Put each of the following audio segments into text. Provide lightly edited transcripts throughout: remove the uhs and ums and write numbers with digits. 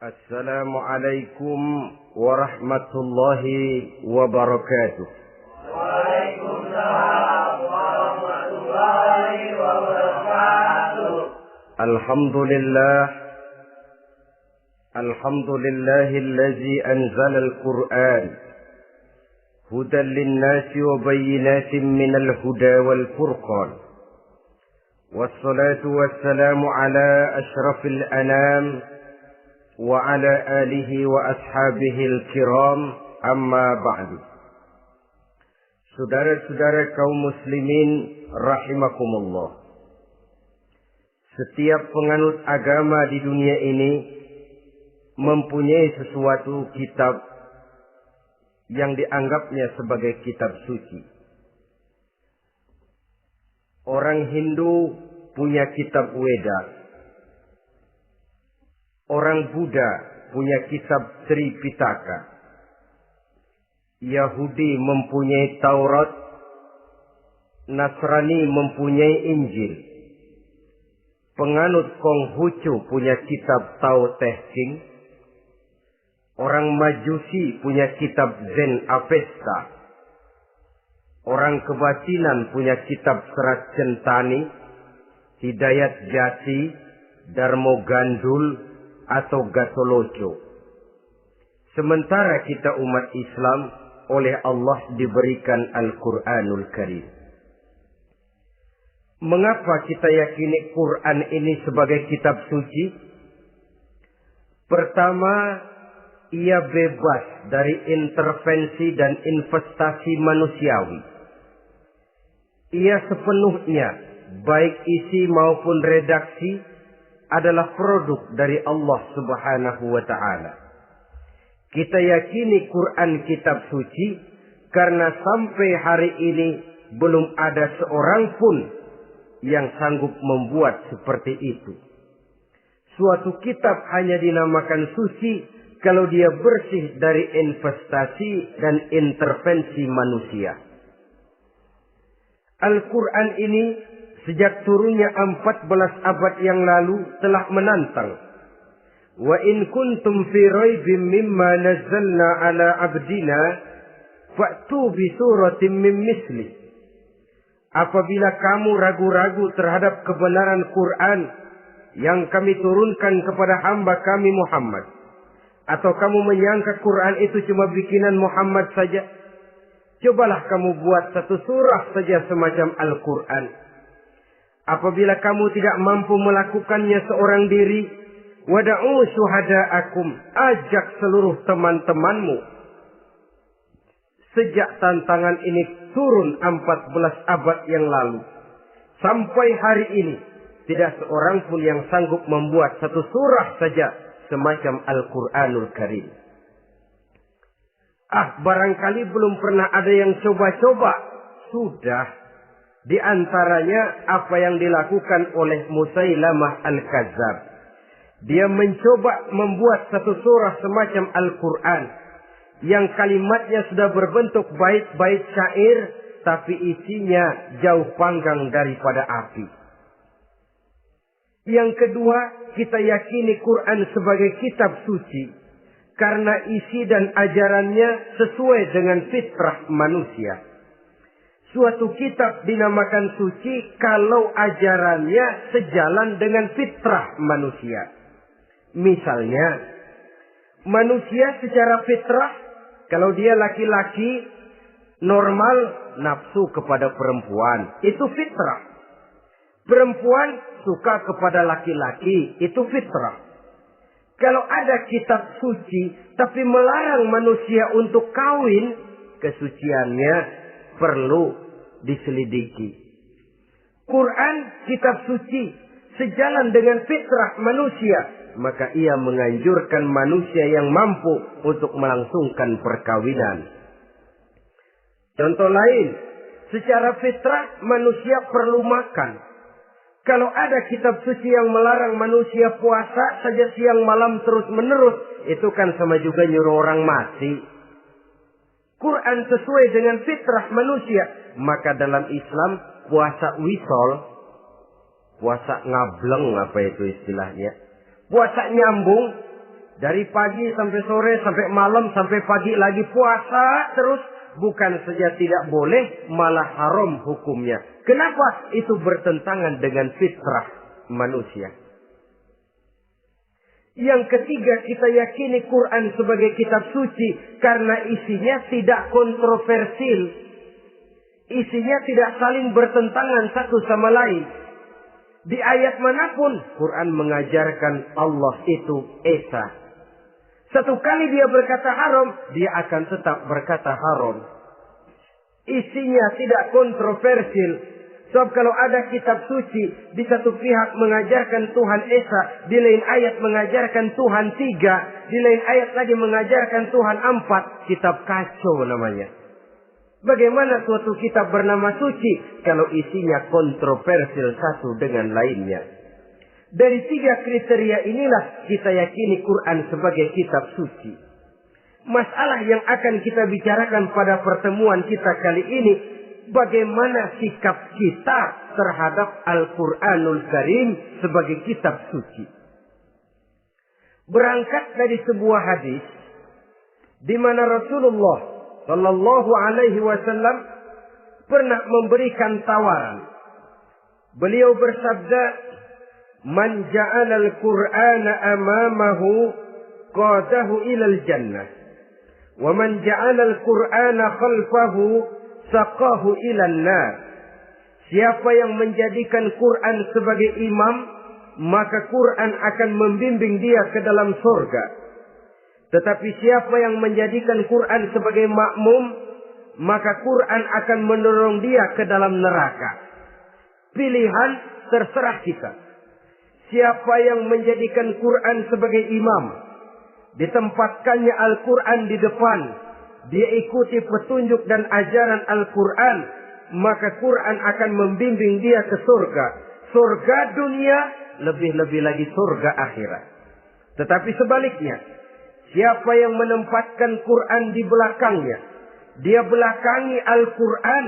Assalamualaikum warahmatullahi wabarakatuh. Waalaikumsalam warahmatullahi wabarakatuh. Alhamdulillahillazi anzala al-Qur'an hudan lin-nasi wa bayyinatin minal huda wal furqan. Wassalatu wassalamu ala asyrafil anam wa ala alihi wa ashabihil kiram, amma ba'du. Saudara-saudara kaum muslimin rahimakumullah. Setiap penganut agama di dunia ini mempunyai sesuatu kitab yang dianggapnya sebagai kitab suci. Orang Hindu punya kitab Weda. Orang Buddha punya kitab Tripitaka. Yahudi mempunyai Taurat. Nasrani mempunyai Injil. Penganut Konghucu punya kitab Tao Te Ching. Orang Majusi punya kitab Zen Avesta. Orang kebatinan punya kitab Serat Centani, Hidayat Jati, Darmo Gandul, atau Gatoloco. Sementara kita umat Islam oleh Allah diberikan Al-Quranul Karim. Mengapa kita yakini Quran ini sebagai kitab suci? Pertama, ia bebas dari intervensi dan investasi manusiawi. Ia sepenuhnya, baik isi maupun redaksi, adalah produk dari Allah Subhanahu wa ta'ala. Kita yakini Quran kitab suci karena sampai hari ini belum ada seorang pun yang sanggup membuat seperti itu. Suatu kitab hanya dinamakan suci kalau dia bersih dari investasi dan intervensi manusia. Al-Quran ini sejak turunnya 14 abad yang lalu telah menantang. Wa in kuntum fi raibim mimma nazzalna ala abdina fa'tu bi suratin min misli. Apabila kamu ragu-ragu terhadap kebenaran Quran yang kami turunkan kepada hamba kami Muhammad, atau kamu menyangka Quran itu cuma bikinan Muhammad saja, cobalah kamu buat satu surah saja semacam Al-Quran. Apabila kamu tidak mampu melakukannya seorang diri, wada'u syuhada'akum, ajak seluruh teman-temanmu. Sejak tantangan ini turun 14 abad yang lalu, sampai hari ini, tidak seorang pun yang sanggup membuat satu surah saja semacam Al-Quranul Karim. Barangkali belum pernah ada yang coba-coba. Sudah. Di antaranya apa yang dilakukan oleh Musailamah Al-Kazzab. Dia mencoba membuat satu surah semacam Al-Quran yang kalimatnya sudah berbentuk bait-bait syair, tapi isinya jauh panggang daripada api. Yang kedua, kita yakini Quran sebagai kitab suci karena isi dan ajarannya sesuai dengan fitrah manusia. Suatu kitab dinamakan suci kalau ajarannya sejalan dengan fitrah manusia. Misalnya, manusia secara fitrah, kalau dia laki-laki, normal nafsu kepada perempuan. Itu fitrah. Perempuan suka kepada laki-laki. Itu fitrah. Kalau ada kitab suci, tapi melarang manusia untuk kawin, kesuciannya perlu diselidiki. Quran kitab suci sejalan dengan fitrah manusia, maka ia menganjurkan manusia yang mampu untuk melangsungkan perkawinan. Contoh lain, secara fitrah manusia perlu makan. Kalau ada kitab suci yang melarang manusia puasa saja siang malam terus menerus, itu kan sama juga nyuruh orang mati. Quran sesuai dengan fitrah manusia. Maka dalam Islam puasa wisol, puasa ngableng apa itu istilahnya, puasa nyambung, Dari pagi sampai sore, sampai malam, sampai pagi lagi puasa terus. Bukan saja tidak boleh, malah haram hukumnya. Kenapa? Itu bertentangan dengan fitrah manusia. Yang ketiga, kita yakini Quran sebagai kitab suci karena isinya tidak kontroversial. Isinya tidak saling bertentangan satu sama lain. Di ayat manapun, Quran mengajarkan Allah itu Esa. Satu kali dia berkata haram, dia akan tetap berkata haram. Isinya tidak kontroversial. Sebab kalau ada kitab suci, di satu pihak mengajarkan Tuhan Esa, di lain ayat mengajarkan Tuhan 3, di lain ayat lagi mengajarkan Tuhan 4, kitab kacau namanya. Bagaimana suatu kitab bernama suci kalau isinya kontroversial satu dengan lainnya? Dari 3 kriteria inilah kita yakini Quran sebagai kitab suci. Masalah yang akan kita bicarakan pada pertemuan kita kali ini, bagaimana sikap kita terhadap Al-Quranul Karim sebagai kitab suci. Berangkat dari sebuah hadis di mana Rasulullah Shallallahu Alaihi Wasallam pernah memberikan tawaran. Beliau bersabda, "Man ja'ala al-Qur'ana amamahu qadahu ila al-jannah, wa man ja'ala al-Qur'ana khalfahu saqahu ila an-nar." Siapa yang menjadikan Quran sebagai imam, maka Quran akan membimbing dia ke dalam surga. Tetapi siapa yang menjadikan Quran sebagai makmum, maka Quran akan mendorong dia ke dalam neraka. Pilihan terserah kita. Siapa yang menjadikan Quran sebagai imam, ditempatkannya Al-Quran di depan, dia ikuti petunjuk dan ajaran Al-Quran, maka Quran akan membimbing dia ke surga. Surga dunia, lebih-lebih lagi surga akhirat. Tetapi sebaliknya, siapa yang menempatkan Quran di belakangnya, dia belakangi Al-Quran,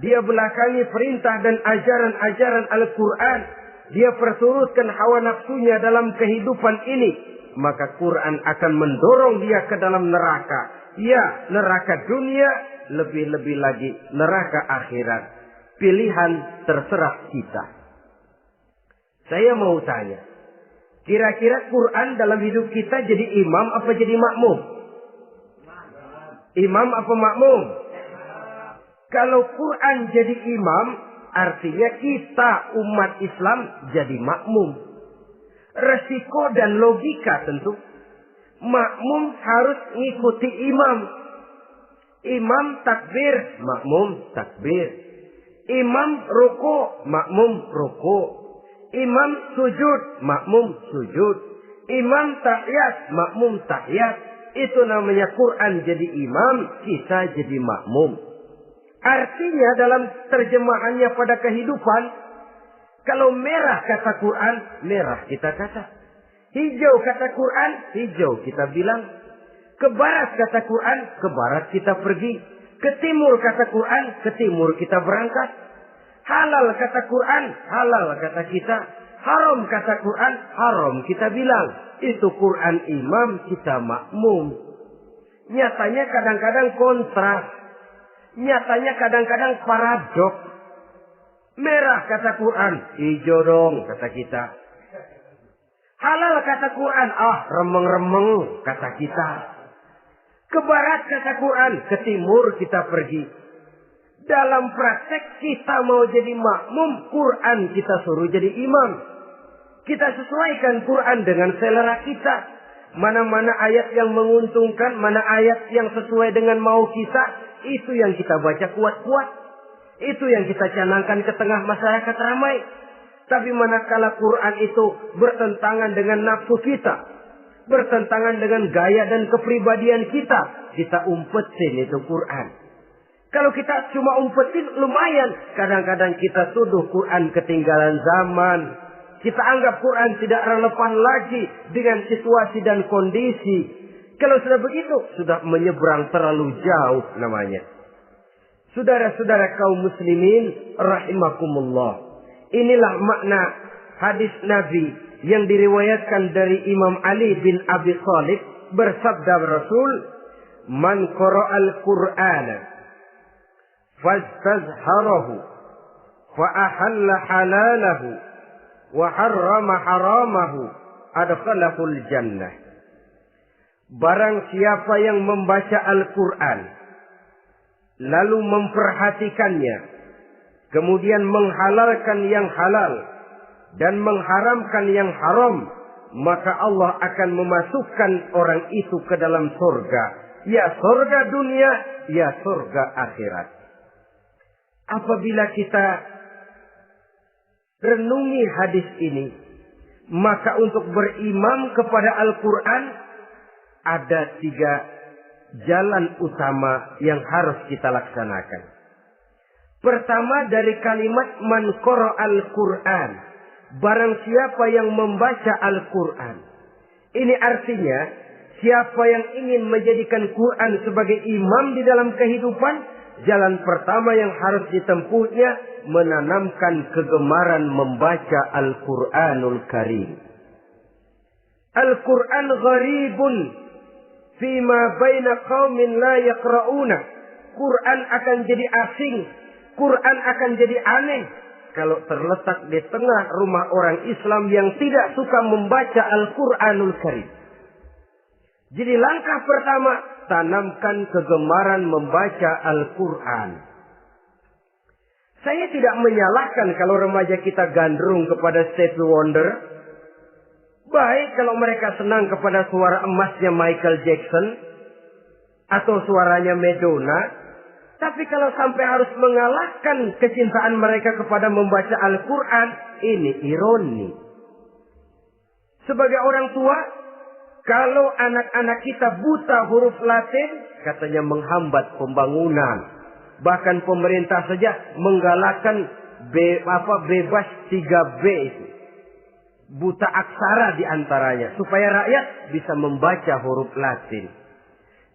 dia belakangi perintah dan ajaran-ajaran Al-Quran, dia perturutkan hawa nafsunya dalam kehidupan ini, maka Quran akan mendorong dia ke dalam neraka. Ya, neraka dunia, lebih-lebih lagi neraka akhirat. Pilihan terserah kita. Saya mau tanya, kira-kira Quran dalam hidup kita jadi imam apa jadi makmum? Imam apa makmum? Kalau Quran jadi imam, artinya kita umat Islam jadi makmum. Resiko dan logika tentu. Makmum harus ngikuti imam. Imam takbir, makmum takbir. Imam ruku, makmum ruku. Imam sujud, makmum sujud. Imam tahiyat, makmum tahiyat. Itu namanya Quran jadi imam, kita jadi makmum. Artinya dalam terjemahannya pada kehidupan, kalau merah kata Quran, merah kita kata. Hijau kata Quran, hijau kita bilang. Ke barat kata Quran, ke barat kita pergi. Ke timur kata Quran, ke timur kita berangkat. Halal kata Quran, halal kata kita. Haram kata Quran, haram kita bilang. Itu Quran imam, kita makmum. Nyatanya kadang-kadang kontras. Nyatanya kadang-kadang paradok. Merah kata Quran, hijau dong kata kita. Halal kata Quran, remeng-remeng kata kita. Ke barat kata Quran, ke timur kita pergi. Dalam praktek kita mau jadi makmum, Quran kita suruh jadi imam. Kita sesuaikan Quran dengan selera kita. Mana-mana ayat yang menguntungkan, mana ayat yang sesuai dengan mau kita, itu yang kita baca kuat-kuat. Itu yang kita canangkan ke tengah masyarakat ramai. Tapi manakala Quran itu bertentangan dengan nafsu kita, bertentangan dengan gaya dan kepribadian kita, kita umpetin itu Quran. Kalau kita cuma umpetin lumayan, kadang-kadang kita tuduh Quran ketinggalan zaman. Kita anggap Quran tidak relevan lagi dengan situasi dan kondisi. Kalau sudah begitu, sudah menyeberang terlalu jauh namanya. Saudara-saudara kaum muslimin rahimakumullah. Inilah makna hadis Nabi yang diriwayatkan dari Imam Ali bin Abi Thalib, bersabda Rasul, "Man qara'al Qur'ana fastazharahu fa ahalla halalahu wa harrama haramahu adkhalahul jannah." Barang siapa yang membaca Al-Quran lalu memperhatikannya, kemudian menghalalkan yang halal dan mengharamkan yang haram, maka Allah akan memasukkan orang itu ke dalam surga. Ya surga dunia, ya surga akhirat. Apabila kita renungi hadis ini, maka untuk berimam kepada Al-Quran ada 3 jalan utama yang harus kita laksanakan. Pertama, dari kalimat man qara'al Qur'an, barang siapa yang membaca Al-Quran. Ini artinya siapa yang ingin menjadikan Quran sebagai imam di dalam kehidupan, jalan pertama yang harus ditempuhnya menanamkan kegemaran membaca Al-Quranul Karim. Al-Quran gharibun fima baina qaumin la yaqra'una. Quran akan jadi asing, Quran akan jadi aneh kalau terletak di tengah rumah orang Islam yang tidak suka membaca Al-Quranul Karim. Jadi langkah pertama, tanamkan kegemaran membaca Al-Quran. Saya tidak menyalahkan kalau remaja kita gandrung kepada Stevie Wonder. Baik kalau mereka senang kepada suara emasnya Michael Jackson atau suaranya Madonna. Tapi kalau sampai harus mengalahkan kecintaan mereka kepada membaca Al-Quran, ini ironi. Sebagai orang tua, kalau anak-anak kita buta huruf Latin, katanya menghambat pembangunan. Bahkan pemerintah saja menggalakkan bebas 3B itu. Buta aksara diantaranya. Supaya rakyat bisa membaca huruf Latin.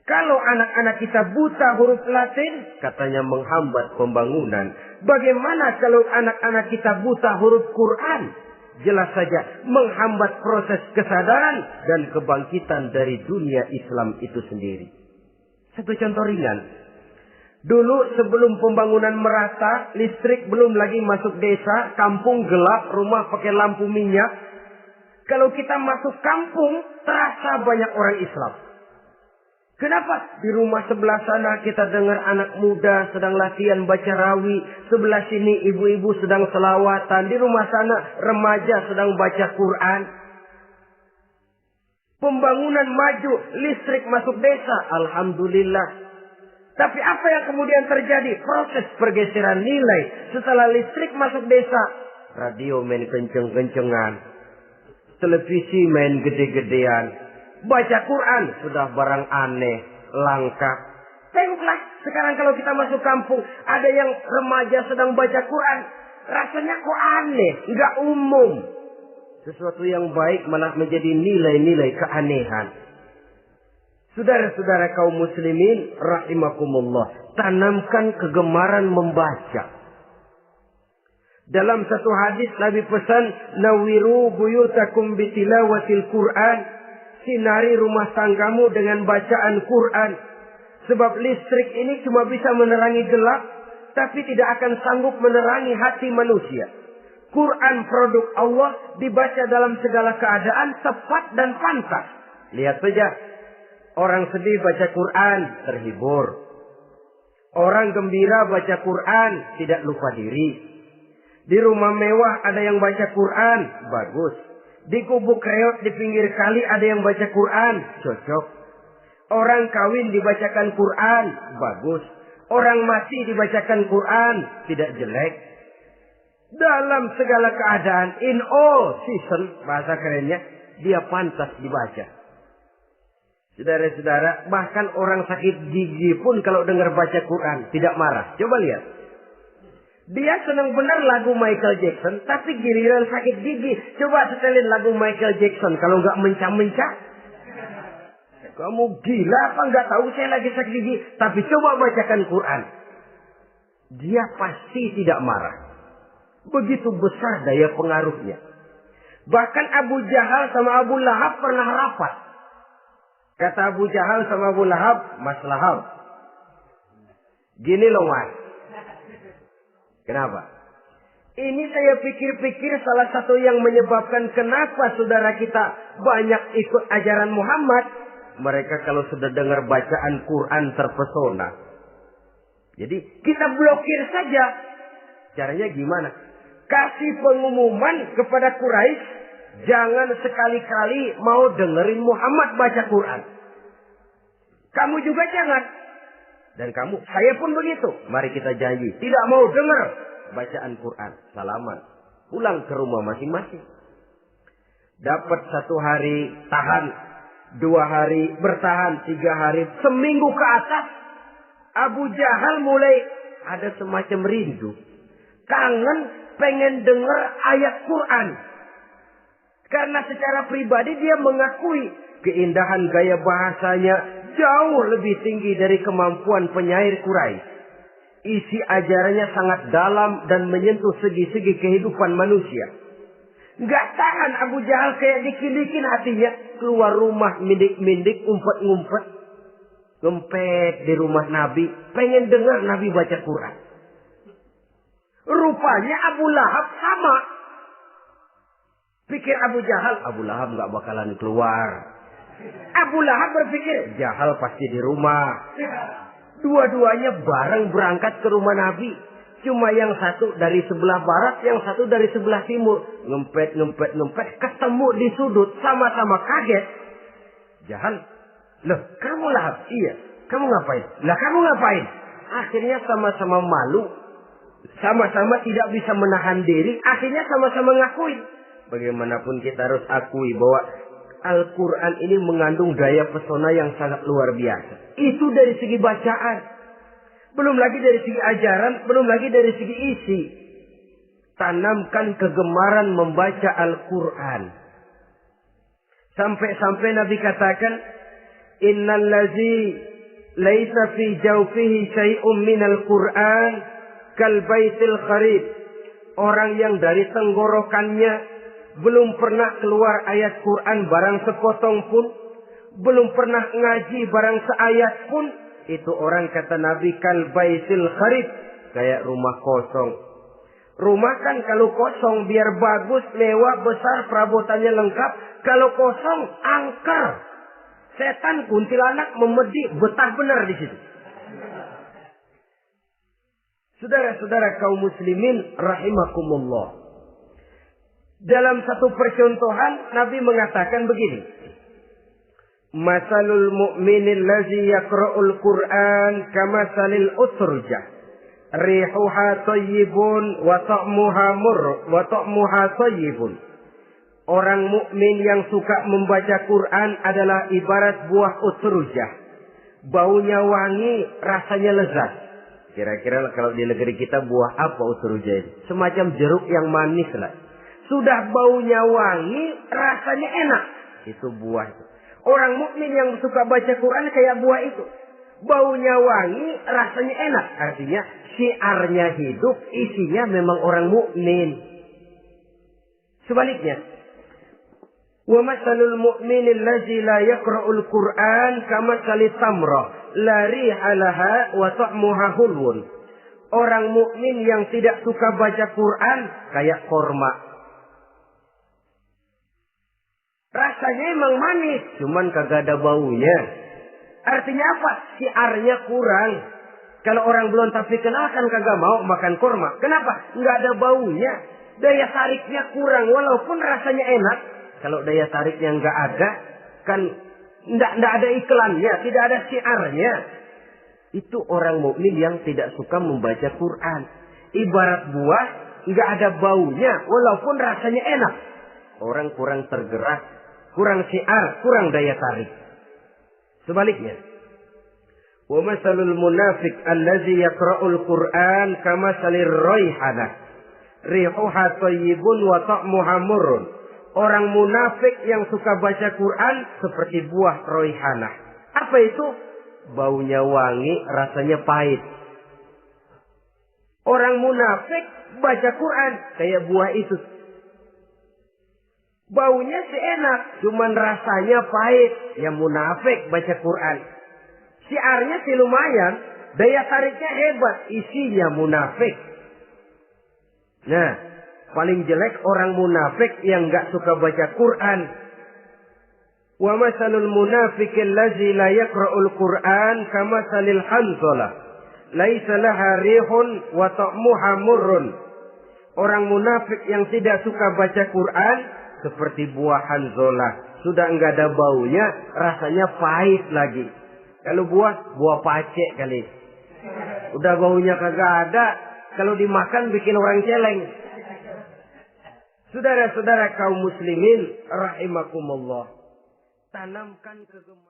Kalau anak-anak kita buta huruf Latin, katanya menghambat pembangunan. Bagaimana kalau anak-anak kita buta huruf Quran? Jelas saja menghambat proses kesadaran dan kebangkitan dari dunia Islam itu sendiri. Satu contoh ringan. Dulu sebelum pembangunan merata, listrik belum lagi masuk desa, kampung gelap, rumah pakai lampu minyak. Kalau kita masuk kampung, terasa banyak orang Islam. Kenapa? Di rumah sebelah sana kita dengar anak muda sedang latihan baca rawi. Sebelah sini ibu-ibu sedang selawatan. Di rumah sana remaja sedang baca Quran. Pembangunan maju, listrik masuk desa. Alhamdulillah. Tapi apa yang kemudian terjadi? Proses pergeseran nilai. Setelah listrik masuk desa, radio main kenceng-kencengan. Televisi main gede-gedean. Baca Quran sudah barang aneh, langka. Tengoklah sekarang kalau kita masuk kampung, ada yang remaja sedang baca Quran. Rasanya kok aneh, nggak umum. Sesuatu yang baik malah menjadi nilai-nilai keanehan. Saudara-saudara kaum muslimin rahimakumullah, tanamkan kegemaran membaca. Dalam satu hadis Nabi pesan, nawiru buyutakum bitilawatil Quran. Sinari rumah tanggamu dengan bacaan Quran. Sebab listrik ini cuma bisa menerangi gelap, tapi tidak akan sanggup menerangi hati manusia. Quran produk Allah dibaca dalam segala keadaan, tepat dan pantas. Lihat saja. Orang sedih baca Quran, terhibur. Orang gembira baca Quran, tidak lupa diri. Di rumah mewah ada yang baca Quran, bagus. Di gubuk reot di pinggir kali ada yang baca Quran, cocok. Orang kawin dibacakan Quran, bagus. Orang mati dibacakan Quran, tidak jelek. Dalam segala keadaan, in all season, bahasa kerennya, dia pantas dibaca. Saudara-saudara, bahkan orang sakit gigi pun kalau dengar baca Quran tidak marah. Coba lihat. Dia senang benar lagu Michael Jackson, tapi giliran sakit gigi, coba setelin lagu Michael Jackson kalau nggak mencah-mencah. Kamu gila apa nggak tahu saya lagi sakit gigi, tapi coba bacakan Quran. Dia pasti tidak marah. Begitu besar daya pengaruhnya. Bahkan Abu Jahal sama Abu Lahab pernah rapat. Kata Abu Jahal sama Abu Lahab, Mas Lahab, gini loh Mas. Kenapa? Ini saya pikir-pikir salah satu yang menyebabkan kenapa saudara kita banyak ikut ajaran Muhammad. Mereka kalau sudah dengar bacaan Quran terpesona. Jadi kita blokir saja. Caranya gimana? Kasih pengumuman kepada Quraisy, jangan sekali-kali mau dengerin Muhammad baca Quran. Kamu juga jangan. Dan kamu, saya pun begitu. Mari kita janji, tidak mau dengar bacaan Quran. Salaman. Pulang ke rumah masing-masing. Dapat 1 hari tahan, 2 hari bertahan, 3 hari, seminggu ke atas. Abu Jahal mulai ada semacam rindu. Kangen pengen dengar ayat Quran. Karena secara pribadi dia mengakui keindahan gaya bahasanya jauh lebih tinggi dari kemampuan penyair Quraisy. Isi ajarannya sangat dalam dan menyentuh segi-segi kehidupan manusia. Gak tahan Abu Jahal kayak dikit-dikit hatinya. Keluar rumah mindik-mindik, umpet-ngumpet. Ngempet di rumah Nabi. Pengen dengar Nabi baca Quran. Rupanya Abu Lahab sama. Pikir Abu Lahab gak bakalan keluar. Abu Lahab berpikir, Jahal pasti di rumah. Dua-duanya bareng berangkat ke rumah Nabi. Cuma yang satu dari sebelah barat, yang satu dari sebelah timur. Ngempet, ketemu di sudut, sama-sama kaget. Jahal, loh kamu Lahab? Iya, kamu ngapain? Lah kamu ngapain? Akhirnya sama-sama malu. Sama-sama tidak bisa menahan diri. Akhirnya sama-sama ngakuin. Bagaimanapun kita harus akui bahwa Al-Quran ini mengandung daya pesona yang sangat luar biasa. Itu dari segi bacaan. Belum lagi dari segi ajaran. Belum lagi dari segi isi. Tanamkan kegemaran membaca Al-Quran. Sampai-sampai Nabi katakan, Innal ladzi laisa fi jawfihi syai'un minal Quran kal baitil kharib. Orang yang dari tenggorokannya belum pernah keluar ayat Quran barang sepotong pun, belum pernah ngaji barang seayat pun, itu orang kata Nabi kal baitil kharib, kayak rumah kosong. Rumah kan kalau kosong biar bagus, mewah, besar, perabotannya lengkap. Kalau kosong angker. Setan kuntilanak memedi, betah benar di situ. Saudara-saudara kaum muslimin rahimakumullah. Dalam satu percontohan Nabi mengatakan begini. Masalul mu'minil ladzi yaqra'ul Qur'an kamasalil utrujah. Rihuha thayyibun wa ta'muha thayyibun. Orang mukmin yang suka membaca Quran adalah ibarat buah utrujah. Baunya wangi, rasanya lezat. Kira-kira kalau di negeri kita buah apa utrujah ini? Semacam jeruk yang manis lah. Sudah baunya wangi, rasanya enak. Itu buah itu. Orang mukmin yang suka baca Quran kayak buah itu. Baunya wangi, rasanya enak. Artinya syiarnya hidup, isinya memang orang mukmin. Sebaliknya, wa masalul mu'minil ladzi la yaqra'ul Qur'an kamasalit tamrah la riha laha wa ta'muha hulwun. Orang mukmin yang tidak suka baca Quran kayak korma. Rasanya emang manis, cuman kagak ada baunya. Artinya apa? Syiarnya kurang. Kalau orang belum tapi kenal kan kagak mau makan kurma. Kenapa? Nggak ada baunya. Daya tariknya kurang, walaupun rasanya enak. Kalau daya tariknya nggak ada, kan nggak ada iklannya, tidak ada syiarnya. Itu orang mukmin yang tidak suka membaca Quran. Ibarat buah, nggak ada baunya, walaupun rasanya enak. Orang kurang tergerak, kurang syiar, kurang daya tarik. Sebaliknya, wa masalul munafiq allazi yaqra'ul Qur'an kamasalir raihanah. Rihuha thayyibun wa ta'muha murrun. Orang munafik yang suka baca Quran seperti buah raihanah. Apa itu? Baunya wangi, rasanya pahit. Orang munafik baca Quran kayak buah itu. Baunya sih enak, cuman rasanya pahit. Ya munafik baca Quran. Syiarnya sih lumayan, daya tariknya hebat, isinya munafik. Nah, paling jelek orang munafik yang nggak suka baca Quran. Wa masalul munafiqil ladzi la yaqra'ul Qur'an kamasalil hanzalah. Laisa laha rihun wa ta'muha murrun. Orang munafik yang tidak suka baca Quran seperti buah hanzalah. Sudah enggak ada baunya, rasanya pahit lagi. Kalau buah pacek kali. Udah baunya kagak ada, kalau dimakan bikin orang celeng. Saudara-saudara kaum muslimin rahimakumullah. Tanamkan kegemaran.